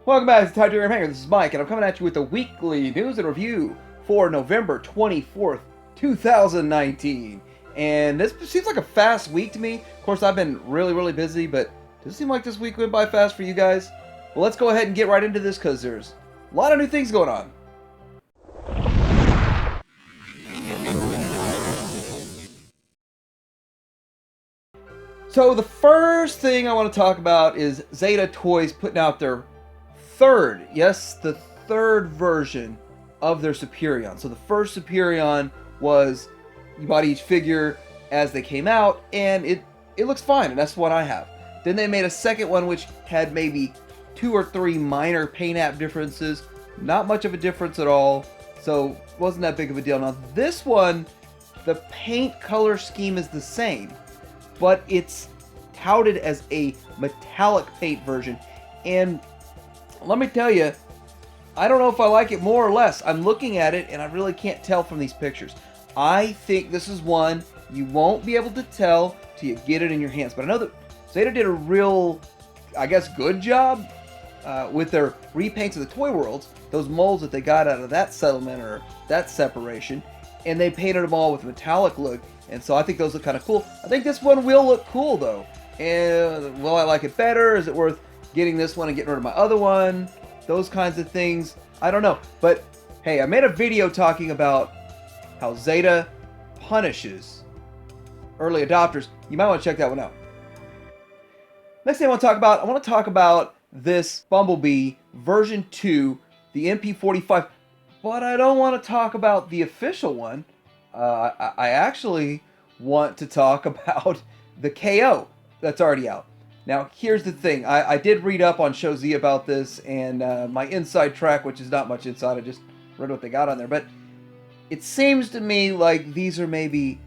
Welcome back to Patriot Prime. This is Mike, and I'm coming at you with a weekly news and review for November 24th, 2019. And this seems like a fast week to me. Of course, I've been really busy, but does it seem like this week went by fast for you guys? Well, let's go ahead and get right into this because there's a lot of new things going on. So the first thing I want to talk about is Zeta Toys putting out their the third version of their Superion. So the first Superion was, you bought each figure as they came out, and it looks fine, and that's what I have. Then they made a second one which had maybe 2 or 3 minor paint app differences, not much of a difference at all, so wasn't that big of a deal. Now this one, the paint color scheme is the same, but it's touted as a metallic paint version, and let me tell you, I don't know if I like it more or less. I'm looking at it and I really can't tell from these pictures. I think this is one you won't be able to tell till you get it in your hands. But I know that Zeta did a real, I guess, good job with their repaints of the Toy Worlds, those molds that they got out of that settlement or that separation, and they painted them all with a metallic look, and so I think those look kind of cool. I think this one will look cool though. And will I like it better? Is it worth getting this one and getting rid of my other one? Those kinds of things, I don't know. But hey, I made a video talking about how Zeta punishes early adopters. You might want to check that one out. Next thing I want to talk about this Bumblebee version 2, the MP45, but I don't want to talk about the official one. I actually want to talk about the KO that's already out. Now, here's the thing. I did read up on Show Z about this, and my inside track, which is not much inside, I just read what they got on there. But it seems to me like these are maybe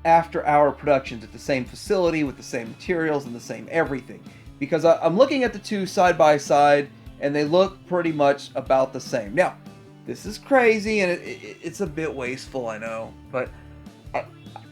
after-hour productions at the same facility with the same materials and the same everything. Because I'm looking at the two side by side, and they look pretty much about the same. Now, this is crazy, and it's a bit wasteful, I know, but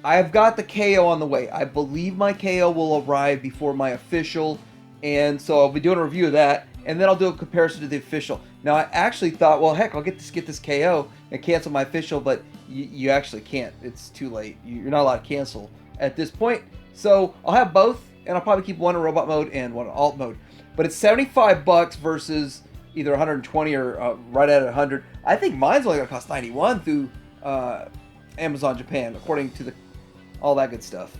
I've got the KO on the way. I believe my KO will arrive before my official, and so I'll be doing a review of that, and then I'll do a comparison to the official. Now, I actually thought, well, heck, I'll get this KO and cancel my official, but you actually can't. It's too late. You're not allowed to cancel at this point. So I'll have both, and I'll probably keep one in robot mode and one in alt mode. But it's $75 versus either 120 or right at 100. I think mine's only gonna cost 91 through Amazon Japan, according to all that good stuff.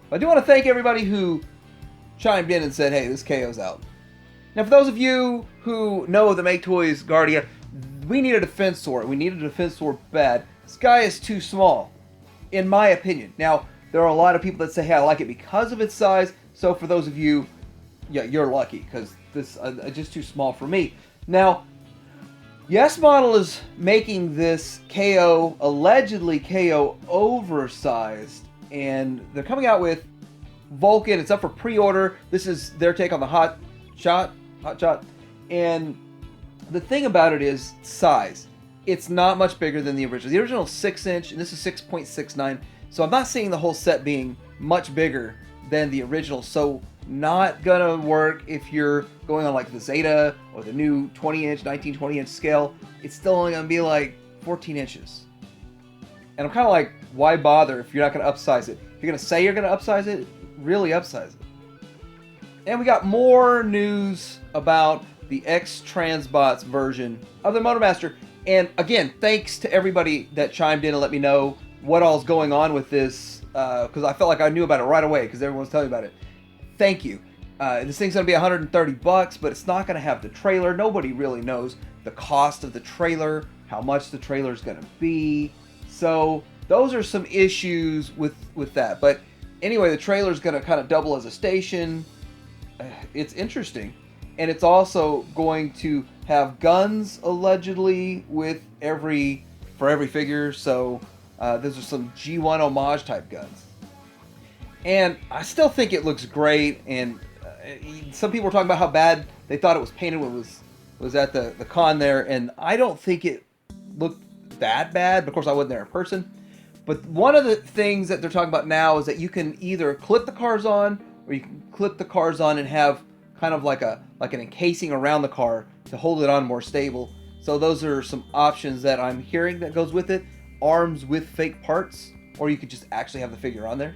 But I do want to thank everybody who chimed in and said, hey, this KO's out. Now, for those of you who know the Make Toys Guardia, we need a defense sword. We need a defense sword bad. This guy is too small, in my opinion. Now, there are a lot of people that say, hey, I like it because of its size. So for those of you, yeah, you're lucky, because this is just too small for me. Now, Yes Model is making this KO, allegedly KO, oversized, and they're coming out with Vulcan. It's up for pre-order. This is their take on the Hotshot, and the thing about it is size. It's not much bigger than the original. The original is 6-inch, and this is 6.69, so I'm not seeing the whole set being much bigger than the original, so not gonna work if you're going on like the Zeta or the new 20-inch, 19-20-inch scale. It's still only gonna be like 14 inches. And I'm kind of like, why bother if you're not gonna upsize it? If you're gonna say you're gonna upsize it, really upsize it. And we got more news about the X-Transbots version of the Motormaster. And again, thanks to everybody that chimed in and let me know what all's going on with this, because I felt like I knew about it right away because everyone's telling me about it. Thank you. This thing's going to be $130, but it's not going to have the trailer. Nobody really knows the cost of the trailer, how much the trailer is going to be. So those are some issues with that. But anyway, the trailer is going to kind of double as a station. It's interesting. And it's also going to have guns, allegedly, for every figure. So those are some G1 homage type guns. And I still think it looks great, and some people were talking about how bad they thought it was painted when it was at the con there, and I don't think it looked that bad, but of course I wasn't there in person. But one of the things that they're talking about now is that you can either clip the cars on, or you can clip the cars on and have kind of like an encasing around the car to hold it on more stable. So those are some options that I'm hearing that goes with it. Arms with fake parts, or you could just actually have the figure on there.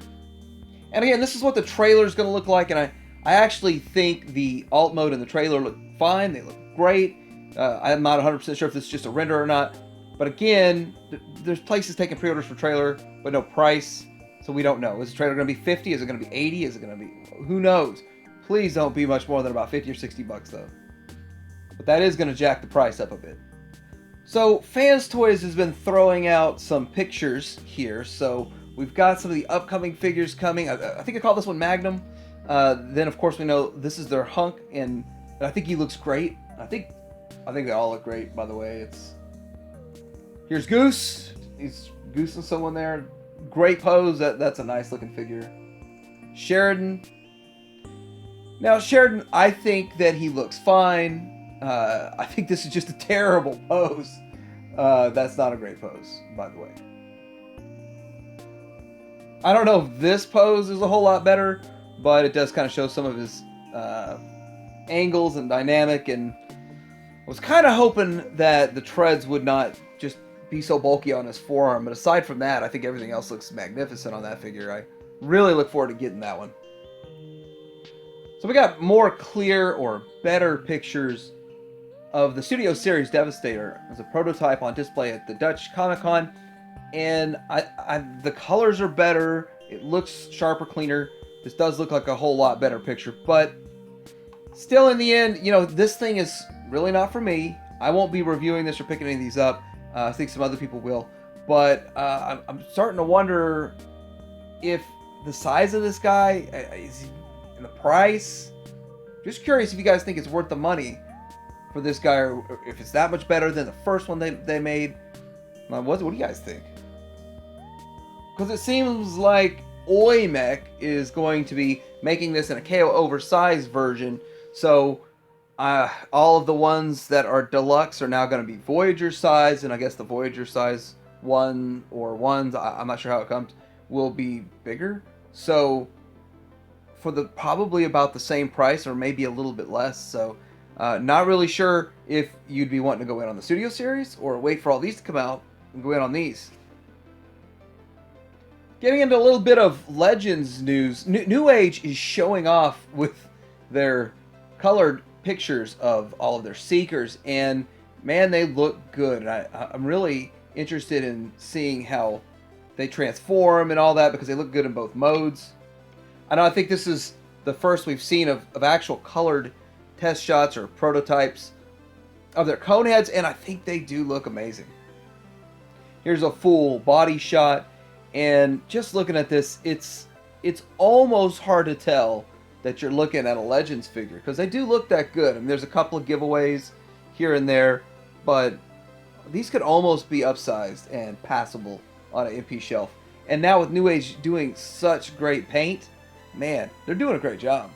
And again, this is what the trailer is going to look like, and I actually think the alt mode and the trailer look fine. They look great. I'm not 100% sure if this is just a render or not. But again, there's places taking pre-orders for trailer, but no price. So we don't know. Is the trailer going to be 50? Is it going to be 80? Is it going to be... Who knows? Please don't be much more than about 50 or 60 bucks, though. But that is going to jack the price up a bit. So Fans Toys has been throwing out some pictures here. So we've got some of the upcoming figures coming. I think I call this one Magnum. Then, of course, we know this is their Hunk, and I think he looks great. I think they all look great, by the way. Here's Goose. He's goosing someone there. Great pose. That's a nice looking figure. Sheridan. Now, Sheridan, I think that he looks fine. I think this is just a terrible pose. That's not a great pose, by the way. I don't know if this pose is a whole lot better, but it does kind of show some of his angles and dynamic, and I was kind of hoping that the treads would not just be so bulky on his forearm, but aside from that, I think everything else looks magnificent on that figure. I really look forward to getting that one. So we got more clear or better pictures of the Studio Series Devastator as a prototype on display at the Dutch Comic-Con, and the colors are better. It looks sharper, cleaner. This does look like a whole lot better picture, but still in the end, you know, this thing is really not for me. I won't be reviewing this or picking any of these up. I think some other people will, but I'm starting to wonder if the size of this guy is and the price. Just curious if you guys think it's worth the money for this guy, or if it's that much better than the first one they made. What do you guys think? Because it seems like Oymec is going to be making this in a KO oversized version, so all of the ones that are deluxe are now going to be Voyager size, and I guess the Voyager size one or ones, I'm not sure how it comes, will be bigger. So for probably about the same price, or maybe a little bit less. So not really sure if you'd be wanting to go in on the Studio Series or wait for all these to come out and go in on these. Getting into a little bit of Legends news, New Age is showing off with their colored pictures of all of their Seekers, and man, they look good. And I'm really interested in seeing how they transform and all that, because they look good in both modes. I think this is the first we've seen of actual colored test shots or prototypes of their cone heads, and I think they do look amazing. Here's a full body shot, and just looking at this, it's almost hard to tell that you're looking at a Legends figure, because they do look that good. I mean, there's a couple of giveaways here and there, but these could almost be upsized and passable on an MP shelf. And now with New Age doing such great paint, man, they're doing a great job.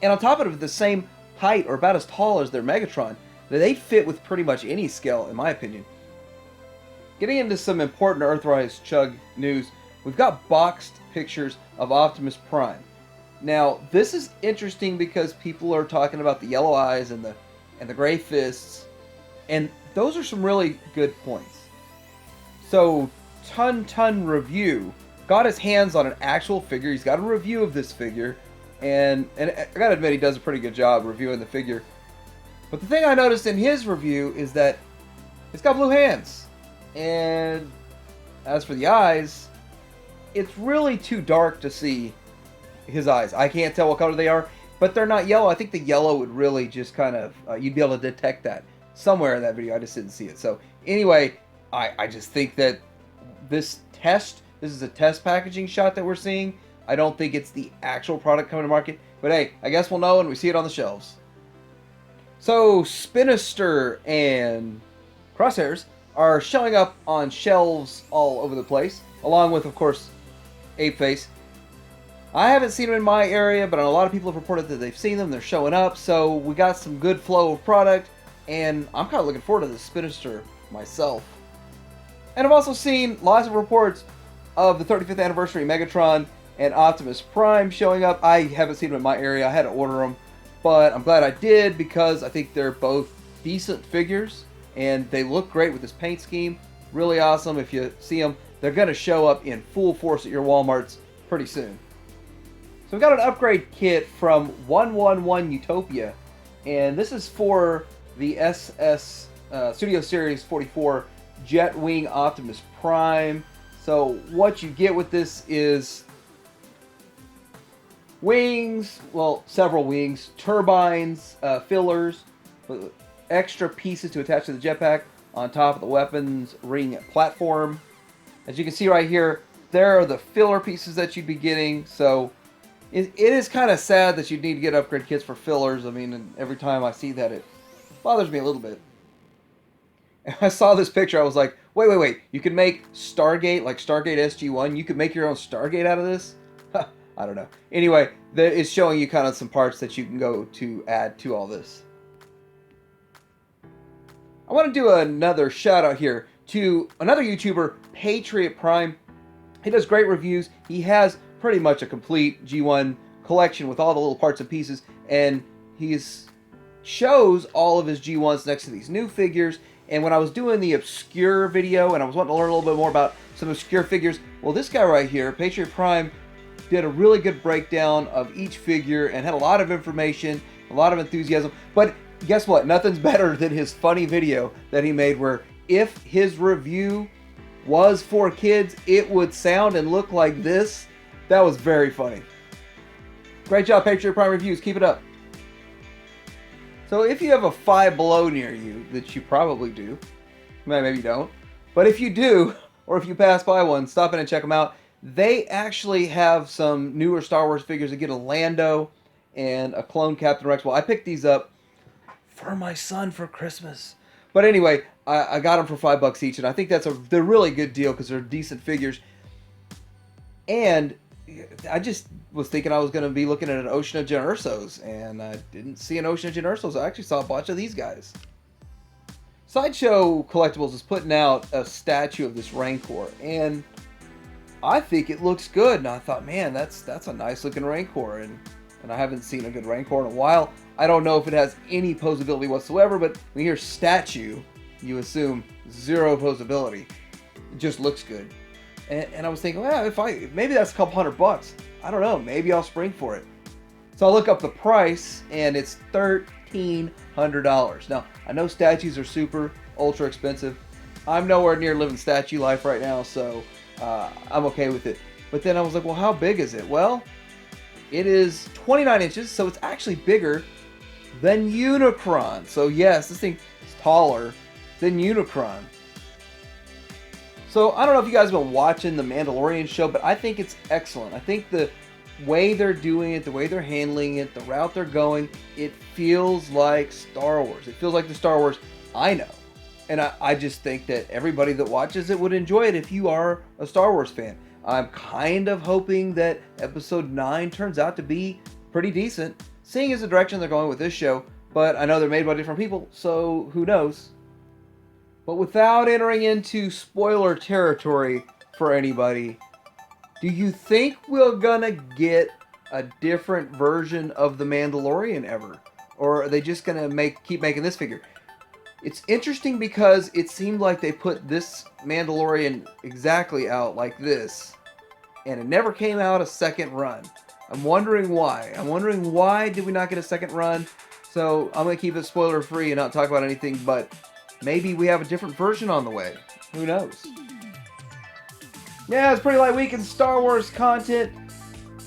And on top of it, the same height or about as tall as their Megatron, they fit with pretty much any scale, in my opinion. Getting into some important Earthrise Chug news, we've got boxed pictures of Optimus Prime. Now, this is interesting because people are talking about the yellow eyes and the gray fists, and those are some really good points. So, Ton Review got his hands on an actual figure. He's got a review of this figure, and I gotta admit, he does a pretty good job reviewing the figure. But the thing I noticed in his review is that it's got blue hands, and as for the eyes, it's really too dark to see his eyes. I can't tell what color they are, but they're not yellow. I think the yellow would really just kind of, you'd be able to detect that somewhere in that video. I just didn't see it. So anyway, I just think that this is a test packaging shot that we're seeing. I don't think it's the actual product coming to market, but hey, I guess we'll know when we see it on the shelves. So Spinister and Crosshairs are showing up on shelves all over the place, along with, of course, Apeface. I haven't seen them in my area, but a lot of people have reported that they've seen them. They're showing up, so we got some good flow of product, and I'm kind of looking forward to the Spinister myself. And I've also seen lots of reports of the 35th anniversary Megatron and Optimus Prime showing up. I haven't seen them in my area. I had to order them. but I'm glad I did because I think they're both decent figures and they look great with this paint scheme. Really awesome. If you see them, they're going to show up in full force at your Walmarts pretty soon. So we got an upgrade kit from 111 Utopia, and this is for the Studio Series 44 Jetwing Optimus Prime. So what you get with this is wings, well, several wings, turbines, fillers, extra pieces to attach to the jetpack on top of the weapons ring platform. As you can see right here, there are the filler pieces that you'd be getting. So it is kind of sad that you'd need to get upgrade kits for fillers. I mean, and every time I see that, it bothers me a little bit. And I saw this picture, I was like, wait, you can make Stargate, like Stargate SG1, you could make your own Stargate out of this? I don't know. Anyway, it's showing you kind of some parts that you can go to add to all this. I want to do another shout out here to another YouTuber, Patriot Prime. He does great reviews. He has pretty much a complete G1 collection with all the little parts and pieces, and he shows all of his G1s next to these new figures. And when I was doing the obscure video and I was wanting to learn a little bit more about some obscure figures, well, this guy right here, Patriot Prime, did a really good breakdown of each figure and had a lot of information, a lot of enthusiasm. But guess what? Nothing's better than his funny video that he made where if his review was for kids, it would sound and look like this. That was very funny. Great job, Patriot Prime Reviews. Keep it up. So if you have a Five Below near you, that you probably do, maybe you don't, but if you do, or if you pass by one, stop in and check them out. They actually have some newer Star Wars figures that get a Lando and a clone Captain Rex. Well, I picked these up for my son for Christmas. But anyway, I got them for $5 each, and I think they're really good deal because they're decent figures. And I just was thinking I was going to be looking at an Ocean of Gen Ursos, and I didn't see an Ocean of Gen Ursos. I actually saw a bunch of these guys. Sideshow Collectibles is putting out a statue of this Rancor, and I think it looks good. And I thought, man, that's a nice looking Rancor, and I haven't seen a good Rancor in a while. I don't know if it has any posability whatsoever, but when you hear statue, you assume zero posability. It just looks good. And I was thinking, well, maybe that's a couple $100. I don't know. Maybe I'll spring for it. So I look up the price, and it's $1,300. Now, I know statues are super, ultra expensive. I'm nowhere near living statue life right now, so I'm okay with it. But then I was like, well, how big is it? Well, it is 29 inches, so it's actually bigger than Unicron. So yes, this thing is taller than Unicron. So I don't know if you guys have been watching the Mandalorian show, but I think it's excellent. I think the way they're doing it, the way they're handling it, the route they're going, it feels like Star Wars. It feels like the Star Wars I know. And I just think that everybody that watches it would enjoy it if you are a Star Wars fan. I'm kind of hoping that Episode 9 turns out to be pretty decent, seeing as the direction they're going with this show, but I know they're made by different people, so who knows. But without entering into spoiler territory for anybody, do you think we're gonna get a different version of the Mandalorian ever? Or are they just gonna keep making this figure? It's interesting because it seemed like they put this Mandalorian exactly out like this, and it never came out a second run. I'm wondering why. I'm wondering why did we not get a second run? So I'm going to keep it spoiler free and not talk about anything, but maybe we have a different version on the way. Who knows? Yeah, it's pretty light week in Star Wars content.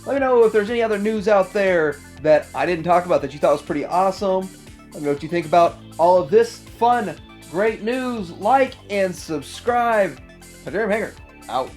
Let me know if there's any other news out there that I didn't talk about that you thought was pretty awesome. Let me know what you think about all of this fun, great news. Like and subscribe. Patriot Hanger, out.